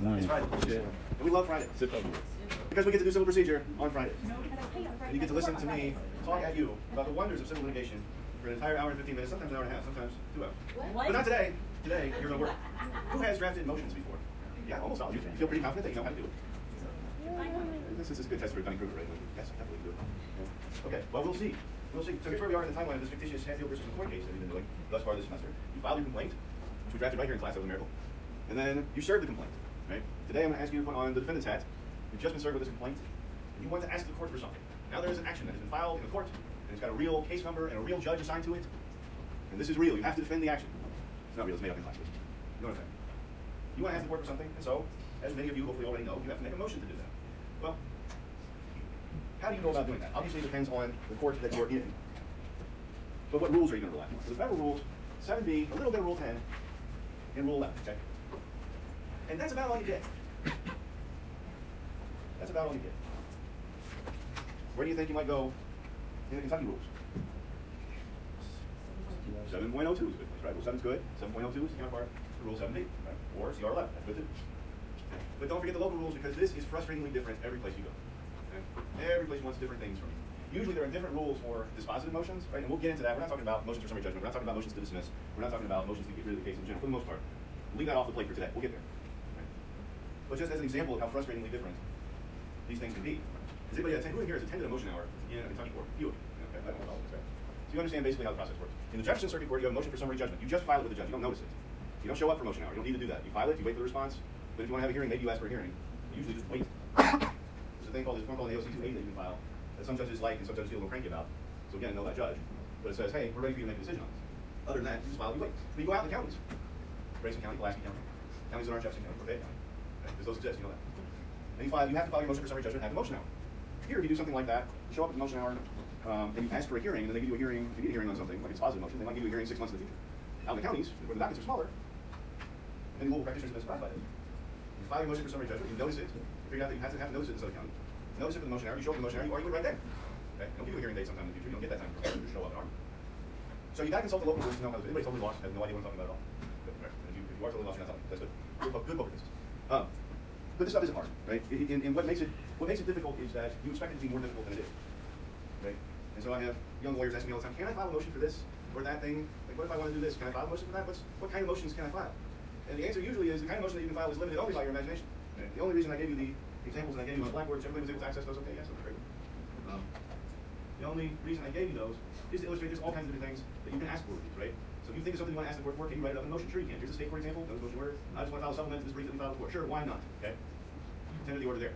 It's Friday. Yeah. And we love Friday. Civ Pro. Because we get to do civil procedure on Fridays. And you get to listen to me talk at you about the wonders of civil litigation for an entire hour and 15 minutes, sometimes an hour and a half, sometimes 2 hours. What? But not today. Today, you're going to work. Who has drafted motions before? Yeah, almost all. You feel pretty confident that you know how to do it. This is a good test for Dunning-Kruger, right? Yes, definitely do it. Yeah. Okay, well, we'll see. We'll see. So here's where we are in the timeline of this fictitious Hatfield versus McCoy case that we've been doing thus far this semester. You filed your complaint, which we drafted right here in class. That was a miracle. And then you served the complaint, right? Today I'm going to ask you to put on the defendant's hat. You've just been served with this complaint, and you want to ask the court for something. Now there is an action that has been filed in the court, and it's got a real case number and a real judge assigned to it. And this is real. You have to defend the action. It's not real. It's made up in class. You know what I'm saying? You want to ask the court for something, and so, as many of you hopefully already know, you have to make a motion to do that. Well, how do you go about doing that? Obviously, it depends on the court that you're in. But what rules are you going to rely on? So the federal rules, 7B, a little bit of Rule 10, and Rule 11, okay? And that's about all you get. That's about all you get. Where do you think you might go in the Kentucky rules? 7.02 is a good place, right? Rule 7 is good. 7.02 is the counterpart to Rule 7B, right? Or CR 11, that's good too. But don't forget the local rules, because this is frustratingly different every place you go. Okay? Every place wants different things from you. Usually there are different rules for dispositive motions, right? And we'll get into that. We're not talking about motions for summary judgment. We're not talking about motions to dismiss. We're not talking about motions to get rid of the case in general, for the most part. We'll leave that off the plate for today. We'll get there. Right? But just as an example of how frustratingly different these things can be, does anybody who in here has attended a motion hour in a Kentucky court? Few of you. Okay, I don't know all this, right? So you understand basically how the process works. In the Jefferson Circuit Court, you have a motion for summary judgment. You just file it with the judge. You don't notice it. You don't show up for motion hour. You don't need to do that. You file it, you wait for the response. But if you want to have a hearing, maybe you ask for a hearing. You usually just wait. There's a thing called, an AOC 280 that you can file that some judges like and some judges feel a little cranky about. So again, know that judge. But it says, hey, we're ready for you to make a decision on this. Other than that, you just file, you wait. But you go out in the counties. Grayson County, Pulaski County. Counties that aren't Jefferson County, or Fayette County. Okay? Because those exist, you know that. And you have to file your motion for summary judgment at the motion hour. Here, if you do something like that, you show up at the motion hour, and you ask for a hearing, and then they give you a hearing, if you need a hearing on something, like a dispositive motion, they might give you a hearing 6 months in the future. Out in the counties, where the dockets are smaller, many local practitioners have been surprised by this. You file your motion for summary judgment, you notice it, you figure out that you have to notice it in Southern County. Notice it for the motion hour, you show up for the motion hour, you argue it right then. Okay? Don't give you a hearing date sometime in the future, you don't get that time to show up and argue. So you gotta consult the local rules to know how to do it. Anybody totally lost, has no idea what I'm talking about at all. Good, right? And if you are totally lost, you're not talking. That's good. Good poker faces. But this stuff isn't hard, right? And what makes it difficult is that you expect it to be more difficult than it is. Right? And so I have young lawyers asking me all the time, can I file a motion for this or that thing? Like, what if I want to do this? Can I file a motion for that? What kind of motions can I file? And the answer usually is the kind of motion that you can file is limited only by your imagination. Right? The only reason I gave you the examples and I gave you on Blackboard, so everybody was able to access those, okay, yes, that's great. The only reason I gave you those is to illustrate there's all kinds of different things that you can ask for, right? So if you think of something you want to ask the court for, can you write it up in a motion? Sure you can. Here's a state court example, notice motion order. I just want to file a supplement to this brief that we filed before. Sure, why not? Okay? Tender the order there.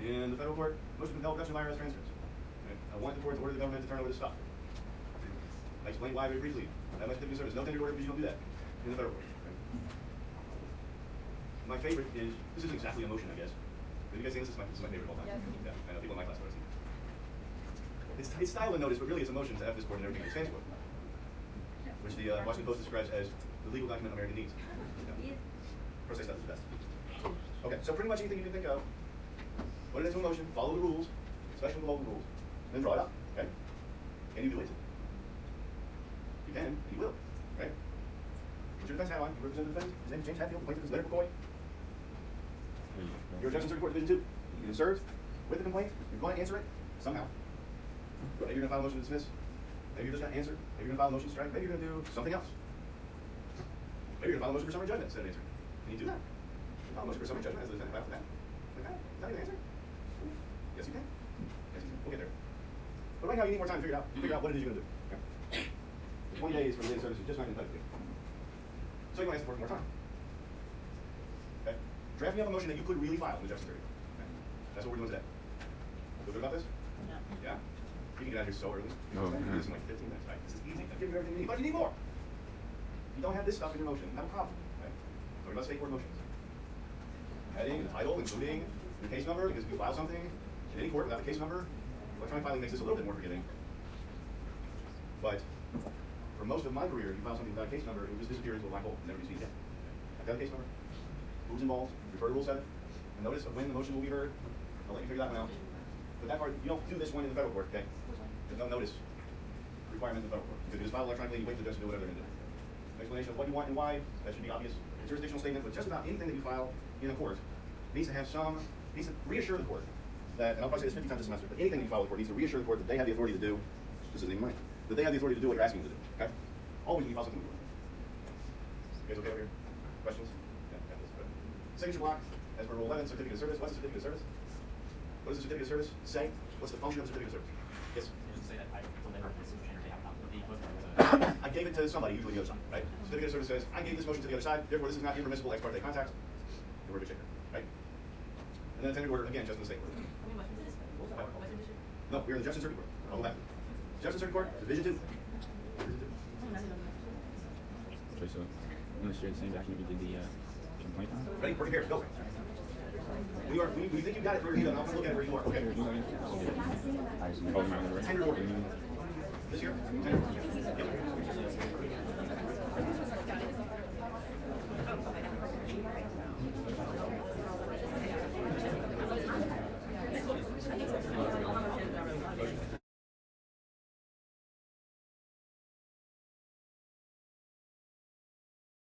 In the federal court, motion to compel production of IRS transcripts. Right? I want the court to order the government to turn over this stuff. I explained why very briefly. That much different service. No tender order because you don't do that in the federal court. Right? My favorite is, this isn't exactly a motion, I guess. Have you guys seen this? This is my favorite of all time. Yes. Yeah, I know people in my class have seen it. It's style and notice, but really it's a motion to F this court and everything it stands for. Which the Washington Post describes as the legal document America needs. Yeah. Pro se stuff is the best. Okay, so pretty much anything you can think of, put it into a motion, follow the rules, especially the local rules, and then draw it up, okay? Can you do it? You can, and you will, right? Put your defense hat on, you represent the defense. His name is James Hatfield, the plaintiff is Leonard McCoy. You're a judge in Circuit Court Division 2. You can serve with the complaint, you're going to answer it, somehow. Maybe you're going to file a motion to dismiss. Maybe you're just going to answer. Maybe you're going to file a motion to strike. Maybe you're going to do something else. Maybe you're going to file a motion for summary judgment instead of answer. Can you do that? File a motion for summary judgment as the defendant after that. Like that? Is that an answer? Yes, you can. Yes, you can. We'll get there. But right now, you need more time to figure it out. You figure out what it is you're going to do. Okay? The 20 days for related service is just not going to touch you. So you might ask for more time. Okay? Draft me up a motion that you could really file in the Jefferson period. Okay? That's what we're doing today. Feel good about this? No. Yeah? You can get out here so early. Oh, This is in like 15 minutes, right? This is easy. I'm giving you everything you need. But you need more. If you don't have this stuff in your motion, you have a problem. Right? Talking about state court motions. Heading, the title, including the case number, because if you file something in any court without a case number, electronic filing makes this a little bit more forgiving. But for most of my career, if you file something without a case number, it will just disappear into a black hole and never be seen again. I've got a case number. Who's involved? Refer to Rule 7. A notice of when the motion will be heard. I'll let you figure that one out. But that part, you don't do this one in the federal court, okay? There's no notice requirement in the federal court. Because you just file electronically, you wait for the judge to do whatever they're going to do. explanation of what you want and why. That should be obvious. A jurisdictional statement, but just about anything that you file in a court needs to have needs to reassure the court that, and I'll probably say this 50 times this semester, but anything that you file with the court needs to reassure the court that they have the authority to do, this isn't even mine, that they have the authority to do what you're asking them to do, okay? Always when you file something with the court. You guys okay over here? Questions? Yeah, got this, good. Signature block, as per Rule 11, certificate of service. What's a certificate of service? What does a certificate of service say? What's the function of a certificate of service? Yes? Say that I delivered this motion or they have not with the I gave it to somebody, usually the other side, right? Certificate of service says, I gave this motion to the other side, therefore this is not impermissible ex parte contact. And we're good shaker, right? And then attended order, again, just in the state court. No, we're in the Jefferson Circuit Court. I'll go back. Jefferson Circuit Court, Division 2. Okay, so I'm going to share the same document we did the complaint on. Ready? Working here, go. We think you got it for your hand, I'm going to look at it where you are, okay? Oh, my order. Tender order. This here? Tender order. Yep.